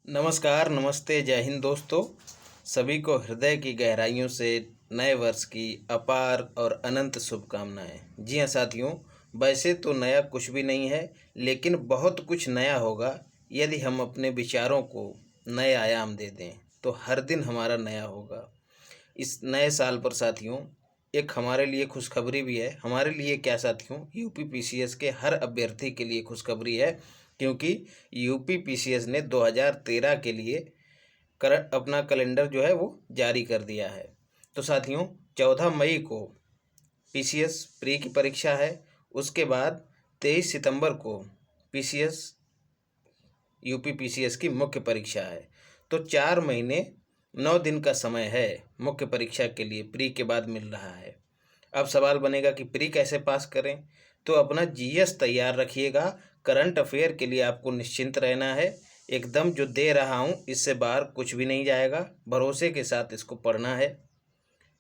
नमस्कार, नमस्ते, जय हिंद दोस्तों। सभी को हृदय की गहराइयों से नए वर्ष की अपार और अनंत शुभकामनाएं। जी हाँ साथियों, वैसे तो नया कुछ भी नहीं है, लेकिन बहुत कुछ नया होगा यदि हम अपने विचारों को नए आयाम दे दें, तो हर दिन हमारा नया होगा। इस नए साल पर साथियों, एक हमारे लिए खुशखबरी भी है। हमारे लिए क्या साथियों, यूपी पीसीएस के हर अभ्यर्थी के लिए खुशखबरी है, क्योंकि यूपी पीसीएस ने 2013 के लिए अपना कैलेंडर जो है वो जारी कर दिया है। तो साथियों, 14 मई को पीसीएस प्री की परीक्षा है। उसके बाद 23 सितंबर को पीसीएस यूपी पीसीएस की मुख्य परीक्षा है। तो 4 महीने 9 दिन का समय है मुख्य परीक्षा के लिए, प्री के बाद मिल रहा है। अब सवाल बनेगा कि प्री कैसे पास करें। तो अपना जीएस तैयार रखिएगा। करंट अफेयर के लिए आपको निश्चिंत रहना है। एकदम जो दे रहा हूँ इससे बाहर कुछ भी नहीं जाएगा। भरोसे के साथ इसको पढ़ना है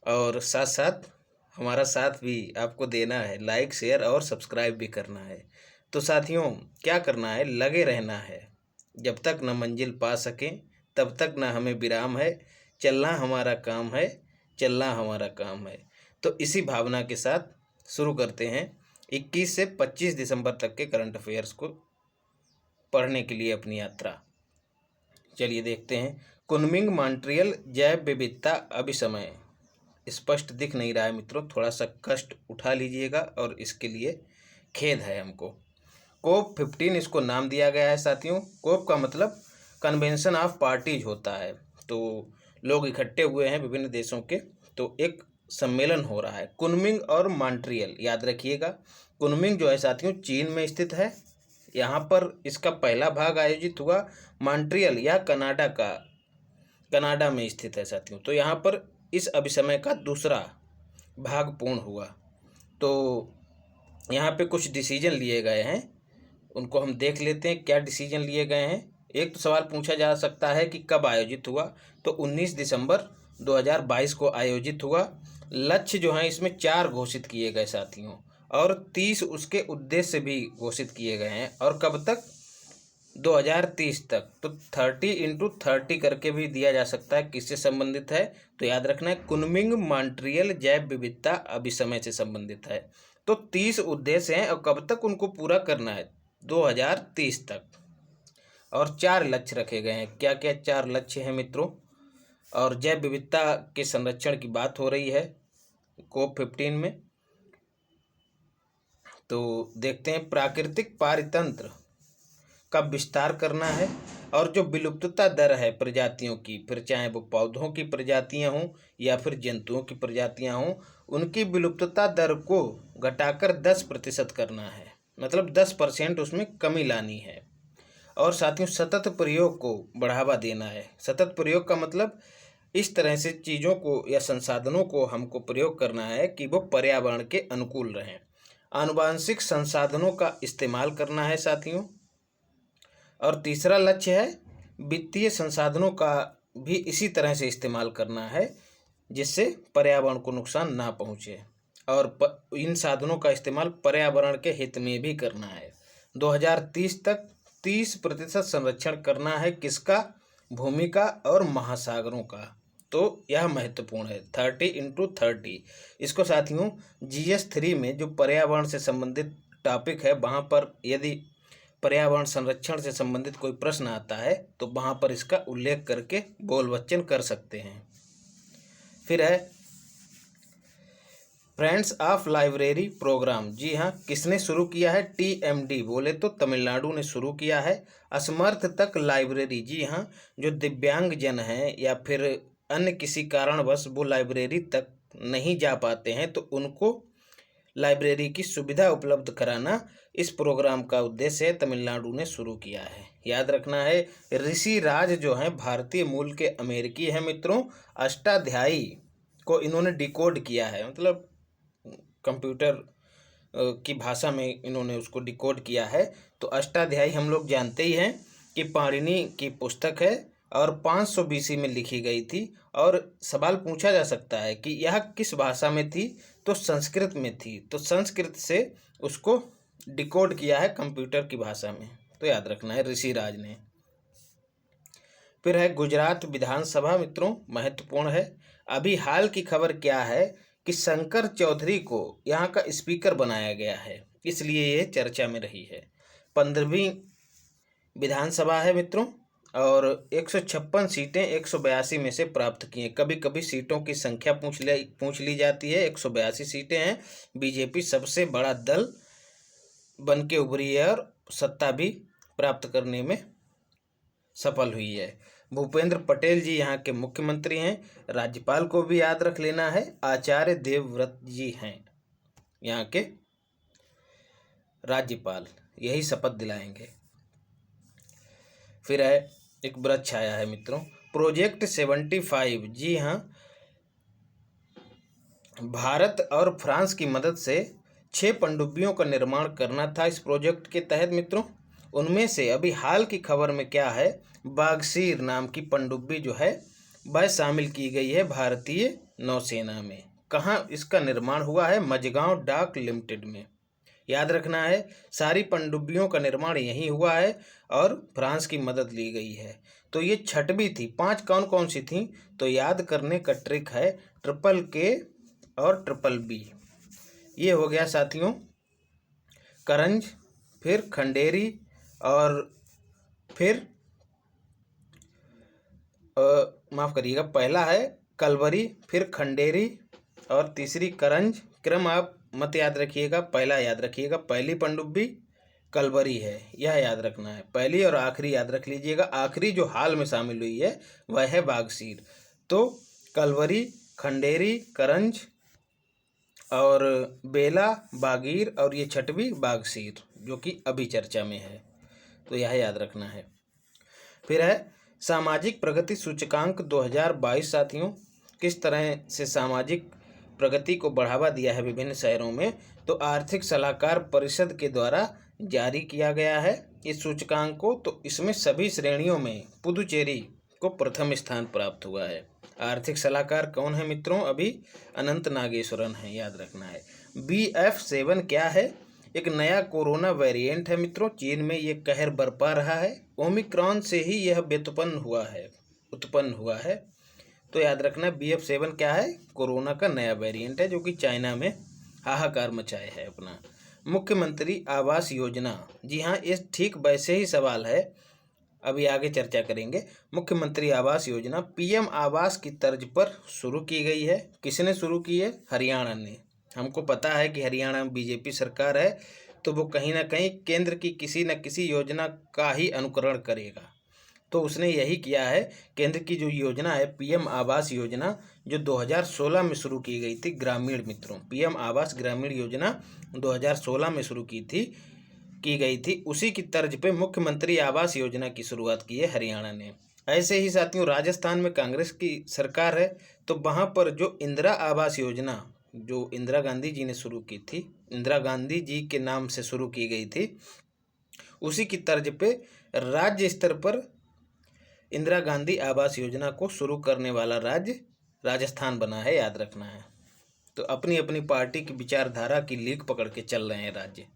और साथ साथ हमारा साथ भी आपको देना है। लाइक, शेयर और सब्सक्राइब भी करना है। तो साथियों, क्या करना है, लगे रहना है। जब तक न मंजिल पा सकें तब तक न हमें विराम है। चलना हमारा काम है, चलना हमारा काम है। तो इसी भावना के साथ शुरू करते हैं 21 से 25 दिसंबर तक के करंट अफेयर्स को पढ़ने के लिए अपनी यात्रा। चलिए देखते हैं। कुनमिंग मॉन्ट्रियल जैव विविधता अभिसमय। स्पष्ट दिख नहीं रहा है मित्रों, थोड़ा सा कष्ट उठा लीजिएगा और इसके लिए खेद है हमको। कोप 15 इसको नाम दिया गया है साथियों। कोप का मतलब कन्वेंशन ऑफ पार्टीज होता है। तो लोग इकट्ठे हुए हैं विभिन्न देशों के, तो एक सम्मेलन हो रहा है। कुनमिंग और मॉन्ट्रियल याद रखिएगा। कुनमिंग जो है साथियों चीन में स्थित है, यहाँ पर इसका पहला भाग आयोजित हुआ। मॉन्ट्रियल या कनाडा में स्थित है साथियों। तो यहाँ पर इस अभिसमय का दूसरा भाग पूर्ण हुआ। तो यहाँ पे कुछ डिसीजन लिए गए हैं, उनको हम देख लेते हैं क्या डिसीजन लिए गए हैं। एक तो सवाल पूछा जा सकता है कि कब आयोजित हुआ, तो 19 दिसंबर 2022 को आयोजित हुआ। लक्ष्य जो हैं इसमें 4 घोषित किए गए साथियों, और 30 उसके उद्देश्य भी घोषित किए गए हैं। और कब तक, 2030 तक। तो 30x30 करके भी दिया जा सकता है किससे संबंधित है। तो याद रखना है कुनमिंग मॉन्ट्रियल जैव विविधता अभिसमय से संबंधित है। तो 30 उद्देश्य हैं और कब तक उनको पूरा करना है, 2030 तक। और 4 लक्ष्य रखे गए हैं। क्या क्या 4 लक्ष्य हैं मित्रों। और जैव विविधता के संरक्षण की बात हो रही है कोप 15 में। तो देखते हैं, प्राकृतिक पारितंत्र का विस्तार करना है। और जो विलुप्तता दर है प्रजातियों की, फिर चाहे वो पौधों की प्रजातियां हों या फिर जंतुओं की प्रजातियां हों, उनकी विलुप्तता दर को घटाकर 10% करना है। मतलब 10% उसमें कमी लानी है। और साथियों, सतत प्रयोग को बढ़ावा देना है। सतत प्रयोग का मतलब इस तरह से चीज़ों को या संसाधनों को हमको प्रयोग करना है कि वो पर्यावरण के अनुकूल रहें। आनुवांशिक संसाधनों का इस्तेमाल करना है साथियों। और तीसरा लक्ष्य है वित्तीय संसाधनों का भी इसी तरह से इस्तेमाल करना है जिससे पर्यावरण को नुकसान ना पहुँचे। और इन साधनों का इस्तेमाल पर्यावरण के हित में भी करना है। 2030 तक 30% संरक्षण करना है किसका, भूमि का और महासागरों का। तो यह महत्वपूर्ण है, 30x30। इसको साथियों GS3 में जो पर्यावरण से संबंधित टॉपिक है, वहाँ पर यदि पर्यावरण संरक्षण से संबंधित कोई प्रश्न आता है तो वहाँ पर इसका उल्लेख करके बोल वचन कर सकते हैं। फिर है फ्रेंड्स ऑफ लाइब्रेरी प्रोग्राम। जी हाँ, किसने शुरू किया है, TMD बोले तो तमिलनाडु ने शुरू किया है। असमर्थ तक लाइब्रेरी, जी हाँ, जो दिव्यांग जन हैं या फिर अन्य किसी कारणवश वो लाइब्रेरी तक नहीं जा पाते हैं, तो उनको लाइब्रेरी की सुविधा उपलब्ध कराना इस प्रोग्राम का उद्देश्य है। तमिलनाडु ने शुरू किया है। याद रखना है, ऋषि राज जो हैं भारतीय मूल के अमेरिकी हैं मित्रों। अष्टाध्यायी को इन्होंने डिकोड किया है, मतलब कंप्यूटर की भाषा में इन्होंने उसको डिकोड किया है। तो अष्टाध्यायी हम लोग जानते ही हैं कि पाणिनि की पुस्तक है और 500 BC में लिखी गई थी। और सवाल पूछा जा सकता है कि यह किस भाषा में थी, तो संस्कृत में थी। तो संस्कृत से उसको डिकोड किया है कंप्यूटर की भाषा में। तो याद रखना है ऋषिराज ने। फिर है गुजरात विधानसभा मित्रों, महत्वपूर्ण है। अभी हाल की खबर क्या है कि शंकर चौधरी को यहाँ का स्पीकर बनाया गया है, इसलिए ये चर्चा में रही है। 15वीं विधानसभा है मित्रों, और 156 सीटें 182 में से प्राप्त की हैं। कभी कभी सीटों की संख्या पूछ ली जाती है। 182 सीटें हैं। बीजेपी सबसे बड़ा दल बन के उभरी है और सत्ता भी प्राप्त करने में सफल हुई है। भूपेंद्र पटेल जी यहाँ के मुख्यमंत्री हैं। राज्यपाल को भी याद रख लेना है, आचार्य देवव्रत जी हैं यहाँ के राज्यपाल, यही शपथ दिलाएंगे। फिर है एक वृक्ष आया है मित्रों, प्रोजेक्ट 75। जी हाँ, भारत और फ्रांस की मदद से 6 पनडुब्बियों का निर्माण करना था इस प्रोजेक्ट के तहत मित्रों। उनमें से अभी हाल की खबर में क्या है, बागसीर नाम की पनडुब्बी जो है वह शामिल की गई है भारतीय नौसेना में। कहाँ इसका निर्माण हुआ है? मझगांव डाक लिमिटेड में। याद रखना है, सारी पनडुब्बियों का निर्माण यहीं हुआ है और फ्रांस की मदद ली गई है। तो ये 6वीं थी। 5 कौन कौन सी थी? तो याद करने का ट्रिक है ट्रिपल के और ट्रिपल बी। ये हो गया साथियों करंज, फिर खंडेरी, और फिर माफ़ करिएगा, पहला है कलवरी, फिर खंडेरी और तीसरी करंज। क्रम आप मत याद रखिएगा, पहला याद रखिएगा। पहली पनडुब्बी कलवरी है, यह याद रखना है। पहली और आखिरी याद रख लीजिएगा। आखिरी जो हाल में शामिल हुई है वह है बागसीर। तो कलवरी, खंडेरी, करंज और बेला, बागीर, और ये 6वीं बागसीर जो कि अभी चर्चा में है, तो यह याद रखना है। फिर है सामाजिक प्रगति सूचकांक 2022 साथियों। किस तरह से सामाजिक प्रगति को बढ़ावा दिया है विभिन्न शहरों में, तो आर्थिक सलाहकार परिषद के द्वारा जारी किया गया है इस सूचकांक को। तो इसमें सभी श्रेणियों में पुदुचेरी को प्रथम स्थान प्राप्त हुआ है। आर्थिक सलाहकार कौन है मित्रों? अभी अनंत नागेश्वरन है, याद रखना है। BF7 क्या है? एक नया कोरोना वेरिएंट है मित्रों। चीन में ये कहर बरपा रहा है। ओमिक्रॉन से ही यह उत्पन्न हुआ है। तो याद रखना, BF7 क्या है? कोरोना का नया वेरिएंट है जो कि चाइना में हाहाकार मचाए है अपना। मुख्यमंत्री आवास योजना, जी हाँ, ये ठीक वैसे ही सवाल है, अभी आगे चर्चा करेंगे। मुख्यमंत्री आवास योजना PM आवास की तर्ज पर शुरू की गई है। किसने शुरू की है? हरियाणा ने। हमको पता है कि हरियाणा में BJP सरकार है, तो वो कहीं ना कहीं केंद्र की किसी न किसी योजना का ही अनुकरण करेगा। तो उसने यही किया है। केंद्र की जो योजना है PM आवास योजना, जो 2016 में शुरू की गई थी, ग्रामीण मित्रों, PM आवास ग्रामीण योजना 2016 में शुरू की गई थी, उसी की तर्ज पे मुख्यमंत्री आवास योजना की शुरुआत की है हरियाणा ने। ऐसे ही साथियों राजस्थान में कांग्रेस की सरकार है, तो वहाँ पर जो इंदिरा आवास योजना जो इंदिरा गांधी जी ने शुरू की थी, इंदिरा गांधी जी के नाम से शुरू की गई थी, उसी की तर्ज पे राज्य स्तर पर इंदिरा गांधी आवास योजना को शुरू करने वाला राज्य राजस्थान बना है, याद रखना है। तो अपनी अपनी पार्टी की विचारधारा की लीक पकड़ के चल रहे हैं राज्य,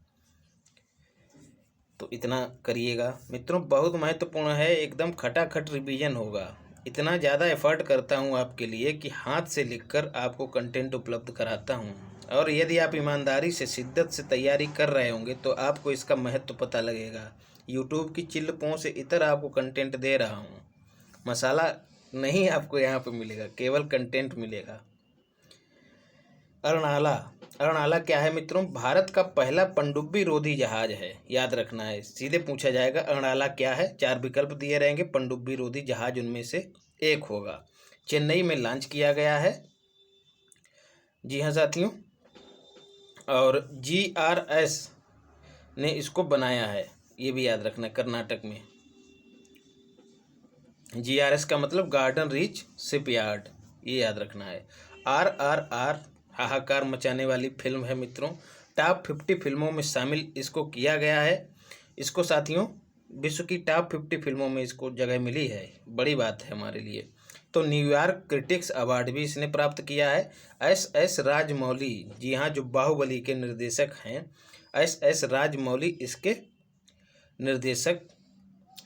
तो इतना करिएगा मित्रों। बहुत महत्वपूर्ण है, एकदम खटाखट रिवीजन होगा। इतना ज़्यादा एफर्ट करता हूँ आपके लिए कि हाथ से लिखकर आपको कंटेंट उपलब्ध कराता हूँ, और यदि आप ईमानदारी से शिद्दत से तैयारी कर रहे होंगे तो आपको इसका महत्व पता लगेगा। यूट्यूब की चिल्ल पों से इतर आपको कंटेंट दे रहा हूँ, मसाला नहीं आपको यहाँ पे मिलेगा, केवल कंटेंट मिलेगा। अरणाला क्या है मित्रों? भारत का पहला पनडुब्बी रोधी जहाज है, याद रखना है। सीधे पूछा जाएगा अरणाला क्या है, 4 विकल्प दिए रहेंगे, पनडुब्बी रोधी जहाज उनमें से एक होगा। चेन्नई में लॉन्च किया गया है, जी हाँ साथियों, और GRS ने इसको बनाया है, ये भी याद रखना। कर्नाटक में GRS का मतलब गार्डन रीच शिपयार्ड, ये याद रखना है। RRR हाहाकार मचाने वाली फिल्म है मित्रों, टॉप 50 फिल्मों में शामिल इसको किया गया है। इसको साथियों विश्व की टॉप 50 फिल्मों में इसको जगह मिली है, बड़ी बात है हमारे लिए। तो न्यूयॉर्क क्रिटिक्स अवार्ड भी इसने प्राप्त किया है। SS राजमौली, जी हाँ, जो बाहुबली के निर्देशक हैं, SS राजमौली इसके निर्देशक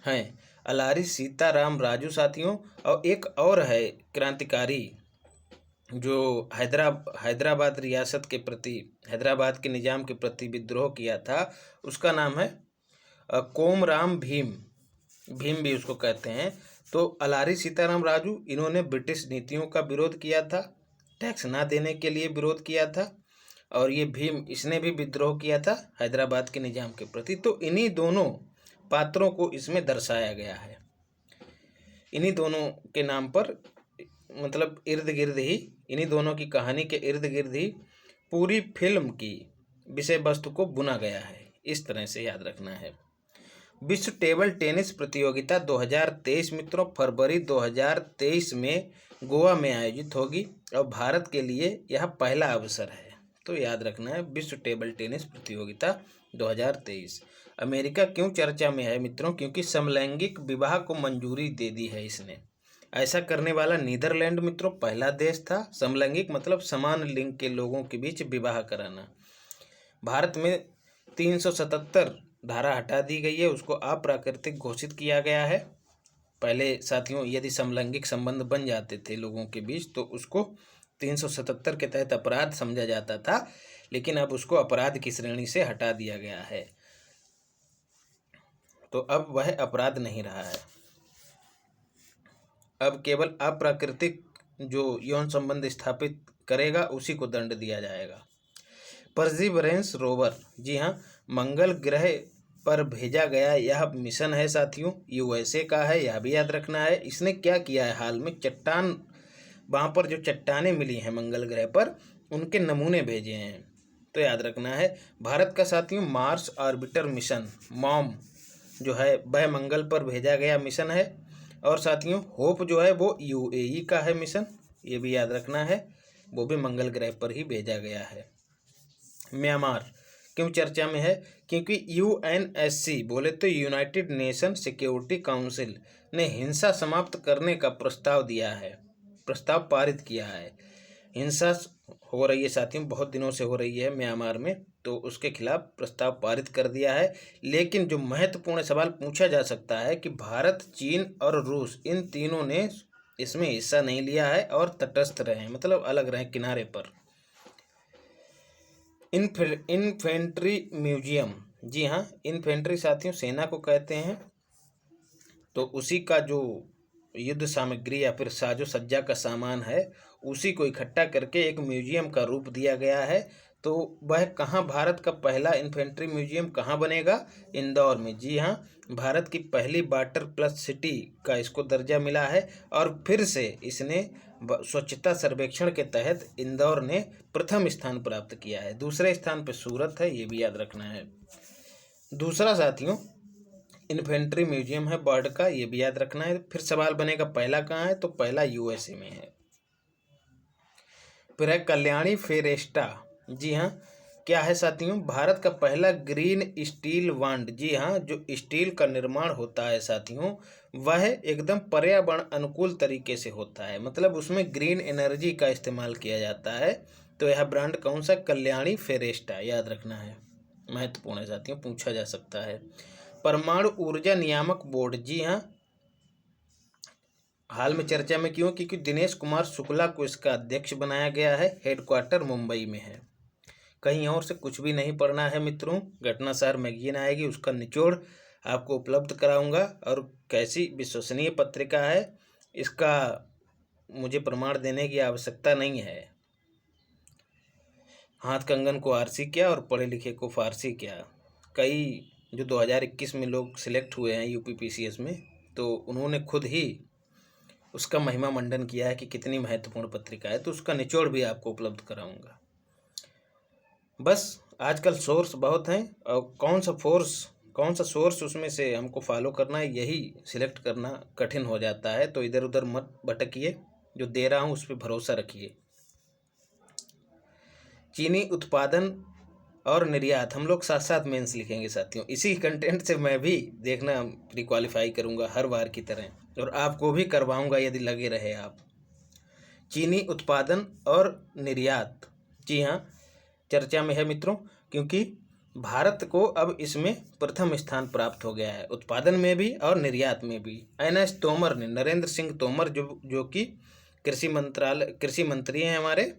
हैं। अलारी सीताराम राजू साथियों, और एक और है क्रांतिकारी जो हैदराबाद रियासत के प्रति, हैदराबाद के निज़ाम के प्रति विद्रोह किया था, उसका नाम है कोमराम भीम। भीम भी उसको कहते हैं। तो अलारी सीताराम राजू, इन्होंने ब्रिटिश नीतियों का विरोध किया था, टैक्स ना देने के लिए विरोध किया था, और ये भीम, इसने भी विद्रोह किया था हैदराबाद के निज़ाम के प्रति। तो इन्हीं दोनों पात्रों को इसमें दर्शाया गया है। इन्हीं दोनों के नाम पर, मतलब इर्द गिर्द ही, इन्हीं दोनों की कहानी के इर्द गिर्द ही पूरी फिल्म की विषय वस्तु को बुना गया है। इस तरह से याद रखना है। विश्व टेबल टेनिस प्रतियोगिता 2023 मित्रों फरवरी 2023 में गोवा में आयोजित होगी, और भारत के लिए यह पहला अवसर है। तो याद रखना है, विश्व टेबल टेनिस प्रतियोगिता 2023। अमेरिका क्यों चर्चा में है मित्रों? क्योंकि समलैंगिक विवाह को मंजूरी दे दी है इसने। ऐसा करने वाला नीदरलैंड मित्रों पहला देश था। समलैंगिक मतलब समान लिंग के लोगों के बीच विवाह कराना। भारत में 377 धारा हटा दी गई है, उसको अप्राकृतिक घोषित किया गया है। पहले साथियों यदि समलैंगिक संबंध बन जाते थे लोगों के बीच तो उसको 377 के तहत अपराध समझा जाता था, लेकिन अब उसको अपराध की श्रेणी से हटा दिया गया है। तो अब वह अपराध नहीं रहा है। अब केवल अप्राकृतिक जो यौन संबंध स्थापित करेगा उसी को दंड दिया जाएगा। परसिवरेंस रोवर, जी हाँ, मंगल ग्रह पर भेजा गया यह मिशन है साथियों, यूएसए का है, यह भी याद रखना है। इसने क्या किया है, हाल में चट्टान, वहाँ पर जो चट्टानें मिली हैं मंगल ग्रह पर, उनके नमूने भेजे हैं। तो याद रखना है। भारत का साथियों मार्स ऑर्बिटर मिशन मॉम जो है वह मंगल पर भेजा गया मिशन है, और साथियों होप जो है वो यूएई का है मिशन, ये भी याद रखना है, वो भी मंगल ग्रह पर ही भेजा गया है। म्यांमार क्यों चर्चा में है? क्योंकि यूएनएससी बोले तो यूनाइटेड नेशन सिक्योरिटी काउंसिल ने हिंसा समाप्त करने का प्रस्ताव दिया है, प्रस्ताव पारित किया है। हिंसा हो रही है साथियों, बहुत दिनों से हो रही है म्यांमार में, तो उसके खिलाफ प्रस्ताव पारित कर दिया है। लेकिन जो महत्वपूर्ण सवाल पूछा जा सकता है कि भारत, चीन और रूस, इन तीनों ने इसमें हिस्सा नहीं लिया है और तटस्थ रहे, मतलब अलग रहे, किनारे पर। इन्फेंट्री म्यूजियम, जी हाँ, इन्फेंट्री साथियों सेना को कहते हैं। तो उसी का जो युद्ध सामग्री या फिर साजो सज्जा का सामान है, उसी को इकट्ठा करके एक म्यूजियम का रूप दिया गया है। तो वह कहाँ, भारत का पहला इन्फेंट्री म्यूजियम कहाँ बनेगा? इंदौर में। जी हाँ, भारत की पहली वाटर प्लस सिटी का इसको दर्जा मिला है, और फिर से इसने स्वच्छता सर्वेक्षण के तहत इंदौर ने प्रथम स्थान प्राप्त किया है। दूसरे स्थान पर सूरत है, ये भी याद रखना है। दूसरा साथियों इन्फेंट्री म्यूजियम है बर्ड का, ये भी याद रखना है। फिर सवाल बनेगा पहला कहाँ है? तो पहला यूएसए में है। फिर है कल्याणी फेरेस्टा, जी हाँ, क्या है साथियों? भारत का पहला ग्रीन स्टील वांड। जी हाँ, जो स्टील का निर्माण होता है साथियों वह एकदम पर्यावरण अनुकूल तरीके से होता है, मतलब उसमें ग्रीन एनर्जी का इस्तेमाल किया जाता है। तो यह ब्रांड कौन सा? कल्याणी फेरेस्टा, याद रखना है, महत्वपूर्ण है साथियों, पूछा जा सकता है। परमाणु ऊर्जा नियामक बोर्ड, जी हाँ, हाल में चर्चा में क्यों? क्योंकि दिनेश कुमार शुक्ला को इसका अध्यक्ष बनाया गया है। हेडक्वार्टर मुंबई में है, कहीं और से कुछ भी नहीं पढ़ना है मित्रों। घटनासार मैगजीन आएगी, उसका निचोड़ आपको उपलब्ध कराऊंगा, और कैसी विश्वसनीय पत्रिका है इसका मुझे प्रमाण देने की आवश्यकता नहीं है। हाथ कंगन को आरसी क्या और पढ़े लिखे को फारसी क्या। कई जो 2021 में लोग सिलेक्ट हुए हैं यूपीपीसीएस में, तो उन्होंने खुद ही उसका महिमा मंडन किया है कि कितनी महत्वपूर्ण पत्रिका है, तो उसका निचोड़ भी आपको उपलब्ध कराऊंगा। बस आजकल सोर्स बहुत हैं, और कौन सा सोर्स उसमें से हमको फॉलो करना है, यही सिलेक्ट करना कठिन हो जाता है। तो इधर उधर मत भटकिए, जो दे रहा हूँ उस पर भरोसा रखिए। चीनी उत्पादन और निर्यात, हम लोग साथ साथ मेंस लिखेंगे साथियों। इसी कंटेंट से मैं भी देखना प्री क्वालिफाई करूँगा हर बार की तरह, और आपको भी करवाऊँगा यदि लगे रहे आप। चीनी उत्पादन और निर्यात, जी हाँ, चर्चा में है मित्रों, क्योंकि भारत को अब इसमें प्रथम स्थान प्राप्त हो गया है, उत्पादन में भी और निर्यात में भी। एनएस तोमर ने, नरेंद्र सिंह तोमर जो कि कृषि मंत्री हैं हमारे,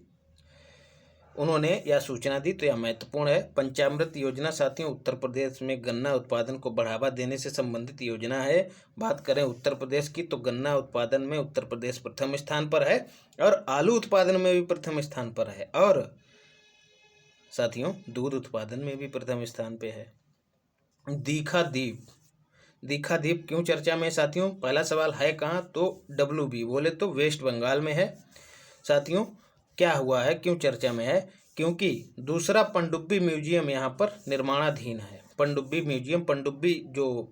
उन्होंने यह सूचना दी। तो यह महत्वपूर्ण है। पंचामृत योजना साथियों उत्तर प्रदेश में गन्ना उत्पादन को बढ़ावा देने से संबंधित योजना है। बात करें उत्तर प्रदेश की तो गन्ना उत्पादन में उत्तर प्रदेश प्रथम स्थान पर है और आलू उत्पादन में भी प्रथम स्थान पर है और साथियों दूध उत्पादन में भी प्रथम स्थान पे है। दीघा द्वीप क्यों चर्चा में साथियों? पहला सवाल है कहाँ? तो WB बोले तो वेस्ट बंगाल में है। साथियों क्या हुआ है, क्यों चर्चा में है? क्योंकि दूसरा पनडुब्बी म्यूजियम यहाँ पर निर्माणाधीन है। पनडुब्बी जो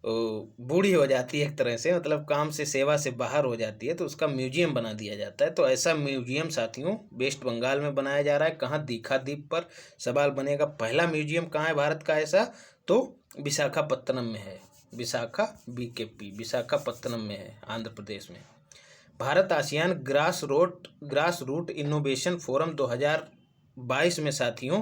बूढ़ी हो जाती है एक तरह से, मतलब काम से सेवा से बाहर हो जाती है, तो उसका म्यूजियम बना दिया जाता है। तो ऐसा म्यूजियम साथियों वेस्ट बंगाल में बनाया जा रहा है। कहाँ? दीघा द्वीप पर। सवाल बनेगा पहला म्यूजियम कहाँ है भारत का ऐसा? तो विशाखापत्तनम में है। विशाखापत्तनम में है, आंध्र प्रदेश में। Bharat ASEAN grass root innovation forum 2022 में साथियों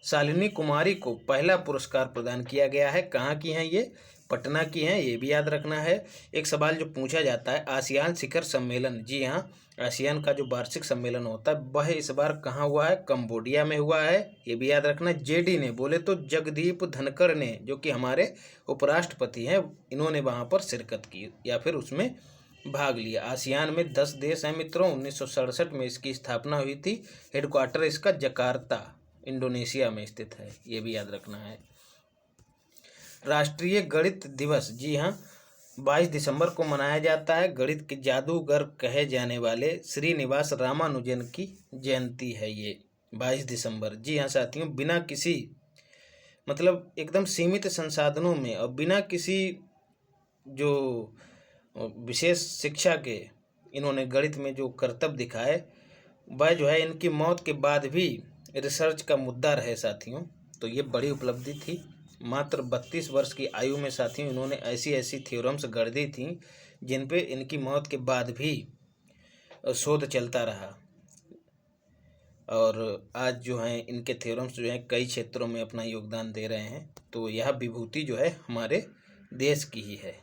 शालिनी कुमारी को पहला पुरस्कार प्रदान किया गया है। कहाँ की हैं ये? पटना की हैं, ये भी याद रखना है। एक सवाल जो पूछा जाता है, आसियान शिखर सम्मेलन, जी हाँ, आसियान का जो वार्षिक सम्मेलन होता है वह इस बार कहाँ हुआ है? कंबोडिया में हुआ है, ये भी याद रखना है। JD ने बोले तो जगदीप धनखड़ ने, जो कि हमारे उपराष्ट्रपति हैं, इन्होंने वहाँ पर शिरकत की या फिर उसमें भाग लिया। आसियान में 10 देश हैं मित्रों। 1967 में इसकी स्थापना हुई थी। हेडक्वार्टर इसका जकार्ता इंडोनेशिया में स्थित है, ये भी याद रखना है। राष्ट्रीय गणित दिवस, जी हाँ, 22 दिसंबर को मनाया जाता है। गणित के जादूगर कहे जाने वाले श्रीनिवास रामानुजन की जयंती है ये 22 दिसंबर। जी हाँ साथियों, बिना किसी मतलब एकदम सीमित संसाधनों में और बिना किसी जो विशेष शिक्षा के इन्होंने गणित में जो करतब दिखाए, वह जो है इनकी मौत के बाद भी रिसर्च का मुद्दा रहे साथियों। तो ये बड़ी उपलब्धि थी। मात्र 32 वर्ष की आयु में साथियों इन्होंने ऐसी थ्योरम्स गढ़ दी थी जिन पे इनकी मौत के बाद भी शोध चलता रहा। और आज जो है इनके थ्योरम्स जो हैं कई क्षेत्रों में अपना योगदान दे रहे हैं। तो यह विभूति जो है हमारे देश की ही है।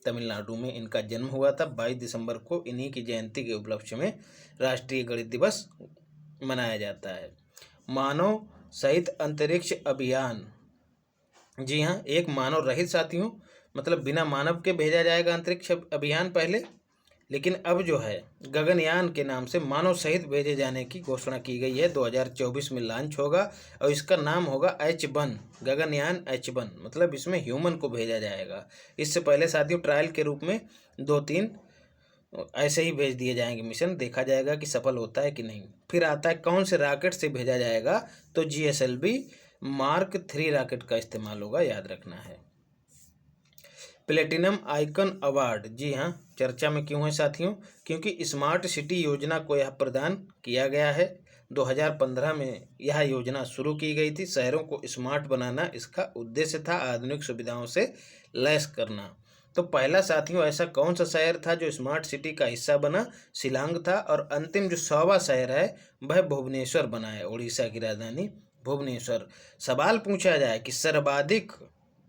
तमिलनाडु में इनका जन्म हुआ था। 22 दिसंबर को इन्हीं की जयंती के उपलक्ष्य में राष्ट्रीय गणित दिवस मनाया जाता है। मानव सहित अंतरिक्ष अभियान, जी हाँ, एक मानव रहित साथियों, मतलब बिना मानव के भेजा जाएगा अंतरिक्ष अभियान पहले, लेकिन अब जो है गगनयान के नाम से मानव सहित भेजे जाने की घोषणा की गई है। 2024 में लॉन्च होगा और इसका नाम होगा H1, गगनयान H1, मतलब इसमें ह्यूमन को भेजा जाएगा। इससे पहले साथियों ट्रायल के रूप में 2-3 ऐसे ही भेज दिए जाएंगे मिशन, देखा जाएगा कि सफल होता है कि नहीं। फिर आता है कौन से रॉकेट से भेजा जाएगा? तो GSLV Mark 3 रॉकेट का इस्तेमाल होगा, याद रखना है। प्लेटिनम आइकन अवार्ड, जी हाँ, चर्चा में क्यों है साथियों? क्योंकि स्मार्ट सिटी योजना को यह प्रदान किया गया है। 2015 में यह योजना शुरू की गई थी। शहरों को स्मार्ट बनाना इसका उद्देश्य था, आधुनिक सुविधाओं से लैस करना। तो पहला साथियों ऐसा कौन सा शहर था जो स्मार्ट सिटी का हिस्सा बना? शिलांग था। और अंतिम जो 100वां शहर है वह भुवनेश्वर बना है, उड़ीसा की राजधानी भुवनेश्वर। सवाल पूछा जाए कि सर्वाधिक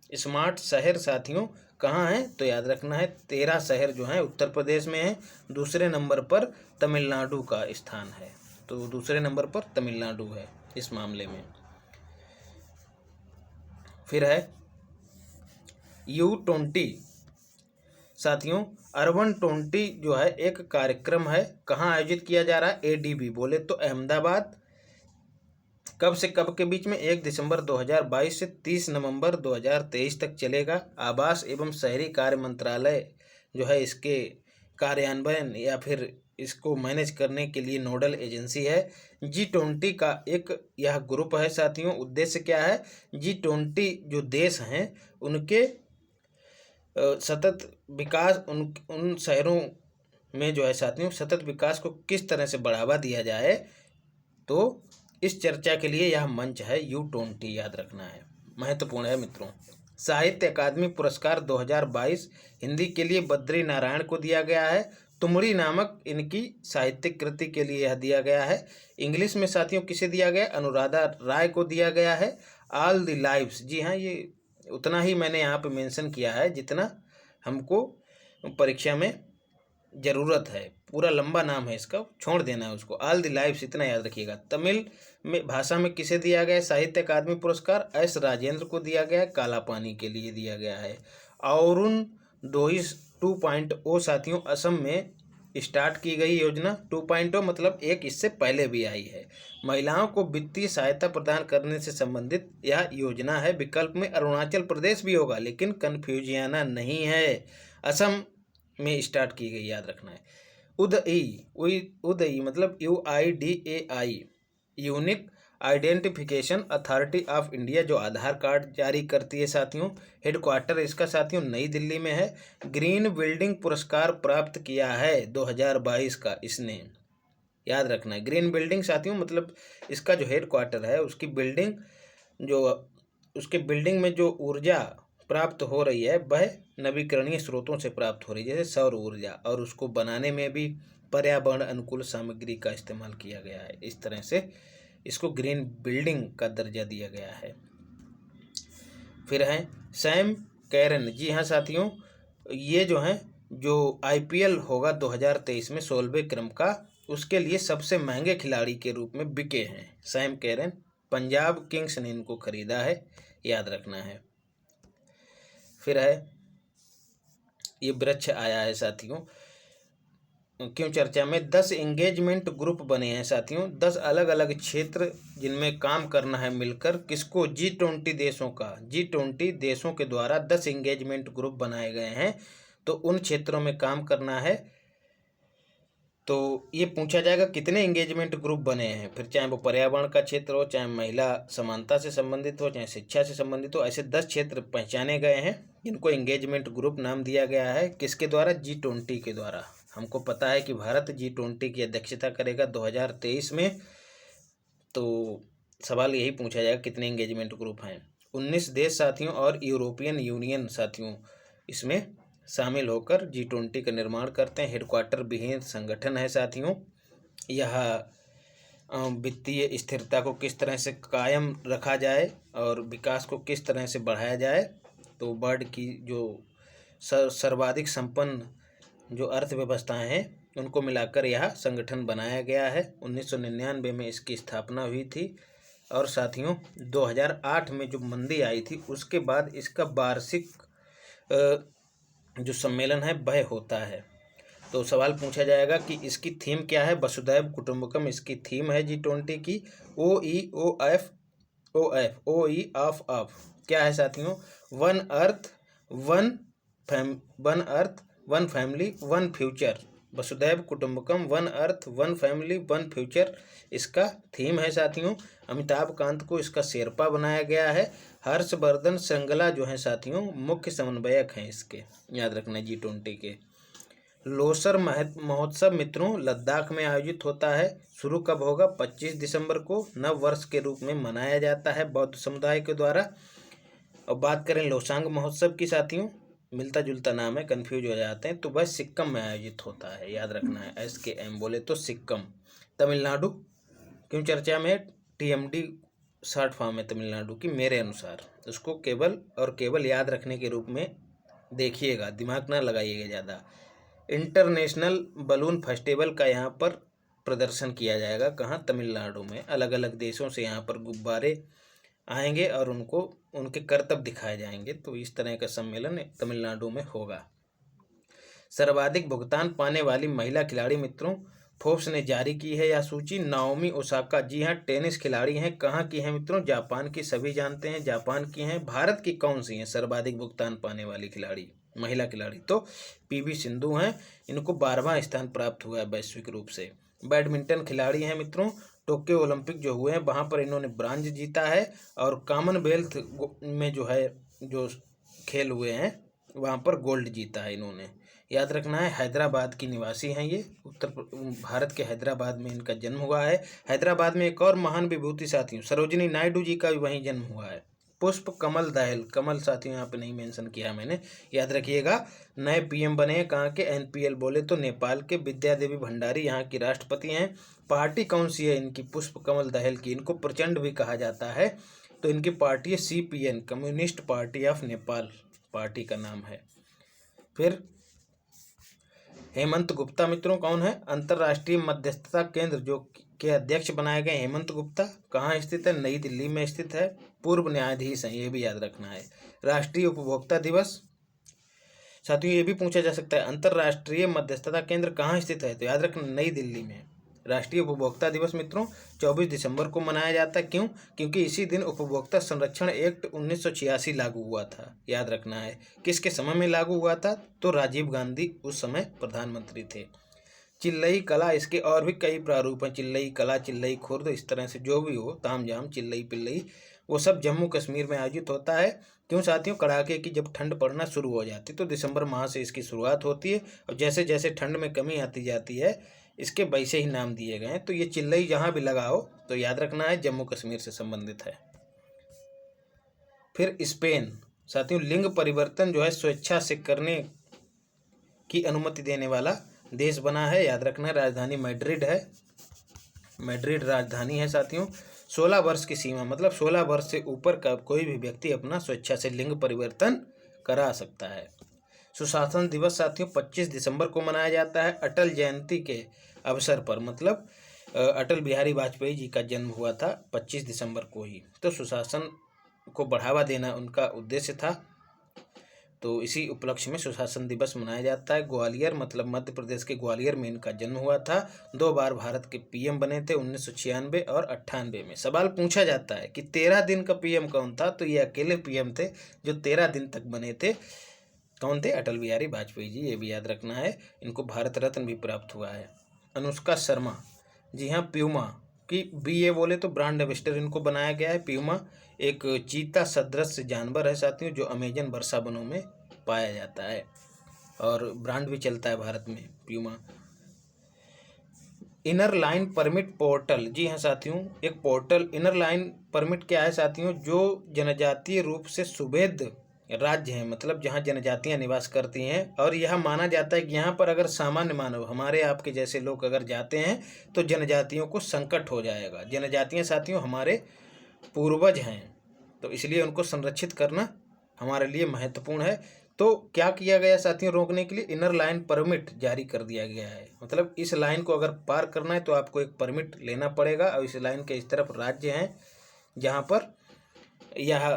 स्मार्ट शहर साथियों कहाँ हैं? तो याद रखना है 13 शहर जो हैं उत्तर प्रदेश में हैं। दूसरे नंबर पर तमिलनाडु का स्थान है। तो दूसरे नंबर पर तमिलनाडु है इस मामले में। फिर है U20 साथियों, अर्बन 20 जो है एक कार्यक्रम है। कहाँ आयोजित किया जा रहा है? ADB बोले तो अहमदाबाद। कब से कब के बीच में? 1 दिसंबर 2022 से 30 नवंबर 2023 तक चलेगा। आवास एवं शहरी कार्य मंत्रालय जो है इसके कार्यान्वयन या फिर इसको मैनेज करने के लिए नोडल एजेंसी है। G20 का एक यह ग्रुप है साथियों। उद्देश्य क्या है? G20 जो देश हैं उनके सतत विकास, उन शहरों में जो है साथियों सतत विकास को किस तरह से बढ़ावा दिया जाए, तो इस चर्चा के लिए यह मंच है U20, याद रखना है, महत्वपूर्ण है मित्रों। साहित्य अकादमी पुरस्कार 2022 हिंदी के लिए बद्री नारायण को दिया गया है। तुमड़ी नामक इनकी साहित्यिक कृति के लिए यह दिया गया है। इंग्लिश में साथियों किसे दिया गया? अनुराधा राय को दिया गया है। All the lives. जी हाँ, ये उतना ही मैंने यहाँ पे मेंशन किया है जितना हमको परीक्षा में ज़रूरत है। पूरा लंबा नाम है इसका, छोड़ देना है उसको। ऑल द लाइव्स इतना याद रखिएगा। तमिल में भाषा में किसे दिया गया है साहित्य अकादमी पुरस्कार? एस राजेंद्र को दिया गया है, काला पानी के लिए दिया गया है। अरुण दोही 2.0 साथियों असम में स्टार्ट की गई योजना। 2.0 मतलब एक इससे पहले भी आई है। महिलाओं को वित्तीय सहायता प्रदान करने से संबंधित यह योजना है। विकल्प में अरुणाचल प्रदेश भी होगा, लेकिन कन्फ्यूजियाना नहीं है, असम में स्टार्ट की गई, याद रखना है। उदई मतलब UIDAI, unique identification authority of India, जो आधार कार्ड जारी करती है साथियों। हेडक्वार्टर इसका साथियों नई दिल्ली में है। ग्रीन बिल्डिंग पुरस्कार प्राप्त किया है 2022 का इसने, याद रखना है। ग्रीन बिल्डिंग साथियों मतलब इसका जो हेडक्वार्टर है उसकी बिल्डिंग, जो उसके बिल्डिंग में जो ऊर्जा प्राप्त हो रही है वह नवीकरणीय स्रोतों से प्राप्त हो रही है, जैसे सौर ऊर्जा, और उसको बनाने में भी पर्यावरण अनुकूल सामग्री का इस्तेमाल किया गया है। इस तरह से इसको ग्रीन बिल्डिंग का दर्जा दिया गया है। फिर है सैम कैरन। जी हाँ साथियों, ये जो हैं जो IPL होगा 2023 में 16वें क्रम का, उसके लिए सबसे महंगे खिलाड़ी के रूप में बिके हैं सैम कैरन। पंजाब किंग्स ने इनको खरीदा है, याद रखना है। फिर है ये वृक्ष आया है साथियों, क्यों चर्चा में 10 एंगेजमेंट ग्रुप बने हैं साथियों। 10 अलग अलग क्षेत्र जिनमें काम करना है मिलकर, किसको? G20 देशों का। G20 देशों के द्वारा 10 एंगेजमेंट ग्रुप बनाए गए हैं, तो उन क्षेत्रों में काम करना है। तो ये पूछा जाएगा कितने एंगेजमेंट ग्रुप बने हैं, फिर चाहे वो पर्यावरण का क्षेत्र हो, चाहे महिला समानता से संबंधित हो, चाहे शिक्षा से संबंधित हो, ऐसे 10 क्षेत्र पहचाने गए हैं जिनको एंगेजमेंट ग्रुप नाम दिया गया है। किसके द्वारा? G20 के द्वारा। हमको पता है कि भारत G20 की अध्यक्षता करेगा 2023 में, तो सवाल यही पूछा जाएगा कितने एंगेजमेंट ग्रुप हैं। 19 देश साथियों और यूरोपियन यूनियन साथियों इसमें शामिल होकर G20 का निर्माण करते हैं। हेडक्वार्टर विहीन संगठन है साथियों। यह वित्तीय स्थिरता को किस तरह से कायम रखा जाए और विकास को किस तरह से बढ़ाया जाए, तो वर्ल्ड की जो सर्वाधिक संपन्न जो अर्थव्यवस्थाएं हैं उनको मिलाकर यह संगठन बनाया गया है। 1999 में इसकी स्थापना हुई थी, और साथियों 2008 में जो मंदी आई थी उसके बाद इसका वार्षिक जो सम्मेलन है वह होता है। तो सवाल पूछा जाएगा कि इसकी थीम क्या है? वसुधैव कुटुंबकम इसकी थीम है G20 की। OE ऑफ क्या है साथियों? One earth one family one future. वसुधैव कुटुंबकम, one earth one family one future इसका थीम है साथियों। अमिताभ कांत को इसका शेरपा बनाया गया है। हर्षवर्धन श्रृंगला जो है साथियों मुख्य समन्वयक हैं इसके, याद रखना G20 के। लोसर महोत्सव मित्रों लद्दाख में आयोजित होता है। शुरू कब होगा? 25 दिसंबर को नव वर्ष के रूप में मनाया जाता है बौद्ध समुदाय के द्वारा। और बात करें लोसांग महोत्सव की साथियों, मिलता जुलता नाम है, कंफ्यूज हो जाते हैं, तो वह सिक्किम में आयोजित होता है, याद रखना है। SKM बोले तो सिक्किम। तमिलनाडु क्यों चर्चा में? TMD शॉर्ट फॉर्म है तमिलनाडु की। मेरे अनुसार उसको केवल और केवल याद रखने के रूप में देखिएगा, दिमाग ना लगाइएगा ज़्यादा। इंटरनेशनल बलून फेस्टिवल का यहाँ पर प्रदर्शन किया जाएगा। कहाँ? तमिलनाडु में। अलग अलग देशों से यहाँ पर गुब्बारे आएंगे और उनको उनके करतब दिखाए जाएंगे, तो इस तरह का सम्मेलन तमिलनाडु में होगा। सर्वाधिक भुगतान पाने वाली महिला खिलाड़ी मित्रों, फोर्ब्स ने जारी की है यह सूची। नाओमी ओसाका, जी हाँ टेनिस खिलाड़ी हैं। कहाँ की हैं मित्रों? जापान की, सभी जानते हैं जापान की हैं। भारत की कौन सी हैं सर्वाधिक भुगतान पाने वाली खिलाड़ी, महिला खिलाड़ी? तो PV सिंधु हैं, इनको 12वां स्थान प्राप्त हुआ है वैश्विक रूप से। बैडमिंटन खिलाड़ी हैं मित्रों, टोक्यो ओलंपिक जो हुए हैं वहाँ पर इन्होंने ब्रांज जीता है, और कॉमनवेल्थ में जो है जो खेल हुए हैं वहाँ पर गोल्ड जीता है इन्होंने, याद रखना है। हैदराबाद की निवासी हैं ये, भारत के हैदराबाद में इनका जन्म हुआ है। हैदराबाद में एक और महान विभूति साथियों सरोजिनी नायडू जी का भी वहीं जन्म हुआ है। पुष्प कमल दहल, कमल साथियों यहाँ पे नहीं मेंशन किया मैंने, याद रखिएगा। नए PM बने हैं कहाँ के? NPL बोले तो नेपाल के। विद्या देवी भंडारी यहाँ की राष्ट्रपति हैं। पार्टी कौन सी है इनकी? पुष्प कमल दहल की। इनको प्रचंड भी कहा जाता है। तो इनकी पार्टी है CPN, communist party of Nepal party का नाम है। फिर हेमंत गुप्ता मित्रों कौन है? अंतर्राष्ट्रीय मध्यस्थता केंद्र जो के अध्यक्ष बनाए गए हेमंत गुप्ता कहाँ स्थित है? नई दिल्ली में स्थित है। पूर्व न्यायाधीश हैं, ये भी याद रखना है। राष्ट्रीय उपभोक्ता दिवस साथियों ये भी पूछा जा सकता है, अंतर्राष्ट्रीय मध्यस्थता केंद्र कहाँ स्थित है? तो याद रखना नई दिल्ली में। राष्ट्रीय उपभोक्ता दिवस मित्रों 24 दिसंबर को मनाया जाता है। क्यों? क्योंकि इसी दिन उपभोक्ता संरक्षण एक्ट 1986 लागू हुआ था। याद रखना है। किसके समय में लागू हुआ था? तो राजीव गांधी उस समय प्रधानमंत्री थे। चिल्लई कला, इसके और भी कई प्रारूप हैं। चिल्लई कला, चिल्लई खुर्द, इस तरह से जो भी हो, तामझाम, चिल्लई पिल्लई, वो सब जम्मू कश्मीर में आयोजित होता है। क्यों साथियों? कड़ाके की जब ठंड पड़ना शुरू हो जाती है तो दिसंबर माह से इसकी शुरुआत होती है और जैसे जैसे ठंड में कमी आती जाती है इसके वैसे ही नाम दिए गए हैं। तो ये चिल्लई जहाँ भी लगा हो तो याद रखना है जम्मू कश्मीर से संबंधित है। फिर स्पेन साथियों लिंग परिवर्तन जो है स्वेच्छा से करने की अनुमति देने वाला देश बना है। याद रखना है। राजधानी मैड्रिड है, मैड्रिड राजधानी है साथियों। 16 वर्ष की सीमा, मतलब 16 वर्ष से ऊपर का कोई भी व्यक्ति अपना स्वेच्छा से लिंग परिवर्तन करा सकता है। सुशासन दिवस साथियों 25 दिसंबर को मनाया जाता है अटल जयंती के अवसर पर, मतलब अटल बिहारी वाजपेयी जी का जन्म हुआ था 25 दिसंबर को ही, तो सुशासन को बढ़ावा देना उनका उद्देश्य था। तो इसी उपलक्ष्य में सुशासन दिवस मनाया जाता है। ग्वालियर, मतलब मध्य प्रदेश के ग्वालियर में इनका जन्म हुआ था। 2 बार भारत के PM बने थे, 1996 और 98 में। सवाल पूछा जाता है कि 13 दिन का PM कौन था? तो ये अकेले PM थे जो 13 दिन तक बने थे। कौन थे? अटल बिहारी वाजपेयी जी, ये भी याद रखना है। इनको भारत रत्न भी प्राप्त हुआ है। अनुष्का शर्मा, जी हाँ, प्यूमा की BA बोले तो ब्रांड एम्बेसडर इनको बनाया गया है। प्यूमा एक चीता सदृश जानवर है साथियों जो अमेजन वर्षा वनों में पाया जाता है और ब्रांड भी चलता है भारत में Puma. Inner line permit portal, जी हाँ साथियों, एक पोर्टल इनर लाइन परमिट क्या है साथियों? जो जनजातीय रूप से सुभेद राज्य हैं, मतलब जहाँ जनजातियाँ निवास करती हैं और यह माना जाता है कि यहाँ पर अगर सामान्य मानव, हमारे आपके जैसे लोग अगर जाते हैं तो जनजातियों को संकट हो जाएगा। जनजातियाँ साथियों हमारे पूर्वज हैं, तो इसलिए उनको संरक्षित करना हमारे लिए महत्वपूर्ण है। तो क्या किया गया साथियों? रोकने के लिए इनर लाइन परमिट जारी कर दिया गया है। मतलब इस लाइन को अगर पार करना है तो आपको एक परमिट लेना पड़ेगा और इस लाइन के इस तरफ राज्य हैं जहाँ पर यह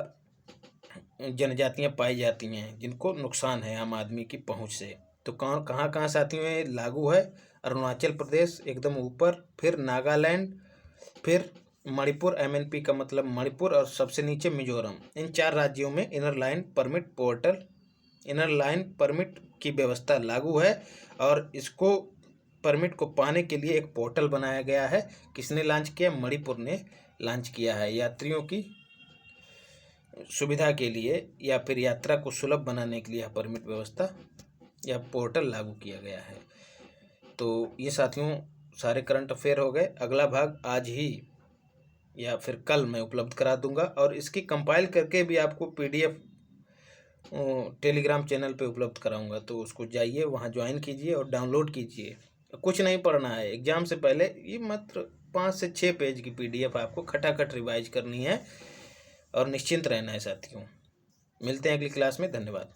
जनजातियाँ पाई जाती हैं जिनको नुकसान है आम आदमी की पहुँच से। तो कहाँ कहाँ साथियों में लागू है? अरुणाचल प्रदेश एकदम ऊपर, फिर नागालैंड, फिर मणिपुर, MNP का मतलब मणिपुर, और सबसे नीचे मिजोरम। इन 4 राज्यों में inner line permit portal, inner line permit की व्यवस्था लागू है और इसको परमिट को पाने के लिए एक पोर्टल बनाया गया है। किसने लॉन्च किया? मणिपुर ने लॉन्च किया है। यात्रियों की सुविधा के लिए या फिर यात्रा को सुलभ बनाने के लिए यह परमिट व्यवस्था या पोर्टल लागू किया गया है। तो ये साथियों सारे करंट अफेयर हो गए। अगला भाग आज ही या फिर कल मैं उपलब्ध करा दूंगा और इसकी कंपाइल करके भी आपको PDF टेलीग्राम चैनल पे उपलब्ध कराऊंगा। तो उसको जाइए, वहाँ ज्वाइन कीजिए और डाउनलोड कीजिए। कुछ नहीं पढ़ना है, एग्जाम से पहले ये मात्र 5 से 6 पेज की PDF आपको खटाखट रिवाइज करनी है और निश्चिंत रहना है साथियों। मिलते हैं अगली क्लास में। धन्यवाद।